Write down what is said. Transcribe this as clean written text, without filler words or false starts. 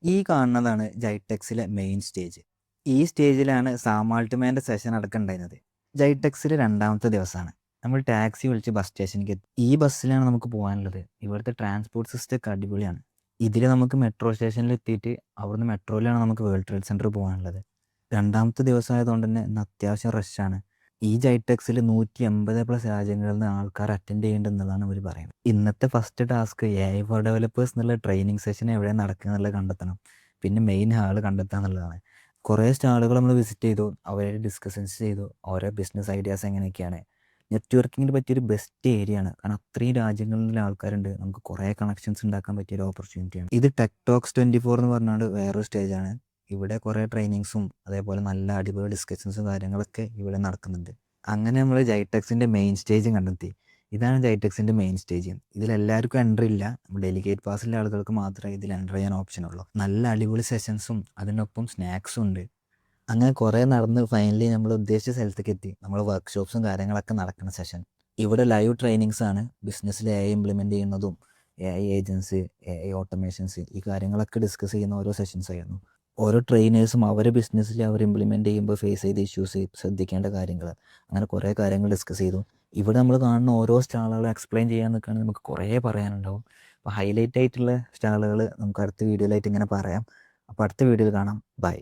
ഈ കാണുന്നതാണ് ജൈടെക്സിലെ main stage. ഈ സ്റ്റേജിലാണ് സാം ആൾട്ട്മാൻ്റെ സെഷൻ അടക്കം ഉണ്ടായിരുന്നത്. ജൈടെക്സിലെ രണ്ടാമത്തെ ദിവസമാണ്. നമ്മൾ ടാക്സി വിളിച്ച് ബസ് സ്റ്റേഷനിലേക്ക് എത്തി. ഈ ബസ്സിലാണ് നമുക്ക് പോകാനുള്ളത്. ഇവിടുത്തെ ട്രാൻസ്പോർട്ട് സിസ്റ്റം ഒക്കെ അടിപൊളിയാണ്. ഇതിൽ നമുക്ക് മെട്രോ സ്റ്റേഷനിൽ എത്തിയിട്ട് അവിടുന്ന് മെട്രോയിലാണ് നമുക്ക് വേൾഡ് ട്രേഡ് സെൻറ്റർ പോകാനുള്ളത്. രണ്ടാമത്തെ ദിവസമായതുകൊണ്ട് തന്നെ ഇന്ന് അത്യാവശ്യം റഷാണ്. ഈ ജൈടെക്സിൽ 180+ രാജ്യങ്ങളിൽ നിന്ന് ആൾക്കാർ അറ്റൻഡ് ചെയ്യേണ്ടതെന്നാണ് അവർ പറയുന്നത്. ഇന്നത്തെ first task AI for developers എന്നുള്ള ട്രെയിനിങ് സെഷൻ എവിടെ നടക്കുക എന്നുള്ളത് കണ്ടെത്തണം. പിന്നെ മെയിൻ ഹാള് കണ്ടെത്തുക എന്നുള്ളതാണ്. കുറേ സ്റ്റാളുകൾ നമ്മൾ വിസിറ്റ് ചെയ്തു, അവരെ ഡിസ്കഷൻസ് ചെയ്തു, ഓരോ ബിസിനസ് ഐഡിയാസ് എങ്ങനെയൊക്കെയാണ്. നെറ്റ്വർക്കിങ്ങിന് പറ്റിയൊരു ബെസ്റ്റ് ഏരിയ ആണ്. കാരണം അത്രയും രാജ്യങ്ങളിലെ ആൾക്കാരുണ്ട്. നമുക്ക് കുറേ കണക്ഷൻസ് ഉണ്ടാക്കാൻ പറ്റിയൊരു ഓപ്പർച്യൂണിറ്റിയാണ്. ഇത് ടെക് ടോക്സ് 24 എന്ന് പറഞ്ഞാൽ വേറൊരു സ്റ്റേജാണ്. ഇവിടെ കുറേ ട്രെയിനിങ്സും അതേപോലെ നല്ല അടിപൊളി ഡിസ്കഷൻസും കാര്യങ്ങളൊക്കെ ഇവിടെ നടക്കുന്നുണ്ട്. അങ്ങനെ നമ്മൾ ജൈടെക്സിൻ്റെ മെയിൻ സ്റ്റേജും കണ്ടെത്തി. ഇതാണ് ജൈടെക്സിൻ്റെ മെയിൻ സ്റ്റേജ്. ഇതിലെല്ലാവർക്കും എൻട്രി ഇല്ല. ഡെലിഗേറ്റ് പാസിലെ ആളുകൾക്ക് മാത്രമേ ഇതിൽ എൻ്റർ ചെയ്യാൻ ഓപ്ഷൻ ഉള്ളൂ. നല്ല അടിപൊളി സെഷൻസും അതിനൊപ്പം സ്നാക്സും ഉണ്ട്. അങ്ങനെ കുറേ നടന്ന് ഫൈനലി നമ്മൾ ഉദ്ദേശിച്ച സ്ഥലത്തേക്ക് എത്തി. നമ്മൾ വർക്ക്ഷോപ്സും കാര്യങ്ങളൊക്കെ നടക്കുന്ന സെഷൻ. ഇവിടെ ലൈവ് ട്രെയിനിങ്സ് ആണ്. ബിസിനസ്സിൽ AI ഇംപ്ലിമെൻ്റ് ചെയ്യുന്നതും AI ഏജൻസ്, AI ഓട്ടോമേഷൻസ് ഈ കാര്യങ്ങളൊക്കെ ഡിസ്കസ് ചെയ്യുന്ന ഓരോ സെഷൻസ് ആയിരുന്നു. ഓരോ ട്രെയിനേഴ്സും അവരെ ബിസിനസ്സിൽ അവർ ഇംപ്ലിമെൻ്റ് ചെയ്യുമ്പോൾ ഫേസ് ചെയ്ത ഇഷ്യൂസ്, ശ്രദ്ധിക്കേണ്ട കാര്യങ്ങൾ, അങ്ങനെ കുറേ കാര്യങ്ങൾ ഡിസ്കസ് ചെയ്തു. ഇവിടെ നമ്മൾ കാണുന്ന ഓരോ സ്റ്റാളുകളും എക്സ്പ്ലെയിൻ ചെയ്യാൻ നിൽക്കുകയാണെങ്കിൽ നമുക്ക് കുറേ പറയാനുണ്ടാവും. അപ്പോൾ ഹൈലൈറ്റ് ആയിട്ടുള്ള സ്റ്റാളുകൾ നമുക്ക് അടുത്ത വീഡിയോയിലായിട്ട് ഇങ്ങനെ പറയാം. അപ്പോൾ അടുത്ത വീഡിയോയിൽ കാണാം. ബൈ.